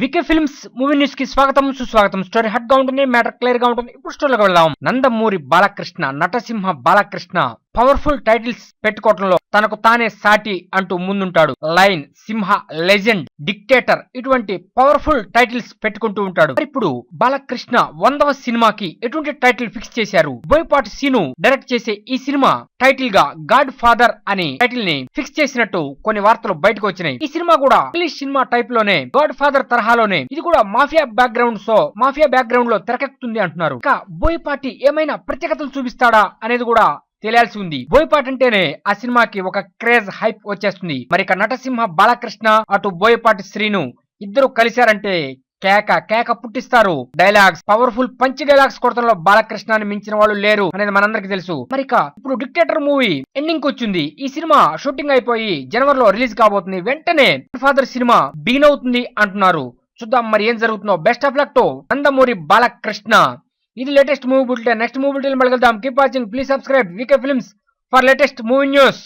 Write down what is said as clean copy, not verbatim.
VK films movie news కి స్వాగతం సుస్వాగతం. స్టోరీ హట్ గా ఉంటుంది, మ్యాటర్ క్లియర్ గా ఉంటుంది. ఇప్పుడు స్టోరీలోకి వెళ్దాం. నందమూరి బాలకృష్ణ, నటసింహ బాలకృష్ణ పవర్ఫుల్ టైటిల్స్ పెట్టుకోవడంలో తనకు తానే సాటి అంటూ ముందుంటాడు. లైన్, సింహ, లెజెండ్, డిక్టేటర్ ఇటువంటి పవర్ఫుల్ టైటిల్స్ పెట్టుకుంటూ ఉంటాడు. ఇప్పుడు బాలకృష్ణ 100వ సినిమాకి ఎటువంటి టైటిల్ ఫిక్స్ చేశారు. బోయపాటి సీను డైరెక్ట్ చేసే ఈ సినిమా టైటిల్ గా గాడ్ ఫాదర్ అని టైటిల్ ని ఫిక్స్ చేసినట్టు కొన్ని వార్తలు బయటకు వచ్చినాయి. ఈ సినిమా కూడా ఇంగ్లీష్ సినిమా టైప్ లోనే, గాడ్ ఫాదర్ తరహాలోనే, ఇది కూడా మాఫియా బ్యాక్గ్రౌండ్ లో తెరకెక్కుతుంది అంటున్నారు. ఇక బోయపాటి ఏమైనా ప్రత్యేకతలు చూపిస్తాడా అనేది కూడా తెలియాల్సి ఉంది. బోయపాటి అంటేనే ఆ సినిమాకి ఒక క్రేజ్, హైప్ వచ్చేస్తుంది. మరి ఇక నటసింహ బాలకృష్ణ అటు బోయపాటి శ్రీను ఇద్దరు కలిశారంటే కేక పుట్టిస్తారు. డైలాగ్స్, పవర్ఫుల్ పంచ్ డైలాగ్స్ కొడతంలో బాలకృష్ణని మించిన వాళ్ళు లేరు అనేది మనందరికి తెలుసు. మరి ఇక ఇప్పుడు డిక్టేటర్ మూవీ ఎండింగ్ కి వచ్చింది. ఈ సినిమా షూటింగ్ అయిపోయి జనవరిలో రిలీజ్ కాబోతుంది. వెంటనే ఫాదర్ సినిమా బిగిన్ అవుతుంది అంటున్నారు. చూద్దాం మరి ఏం జరుగుతుందో. Best of luck to Nandamuri Balakrishna. ఇది latest movie bulletin. Next movie bulletin మళ్ళీ కలుద్దాం. Keep watching, please subscribe VK films for latest movie news.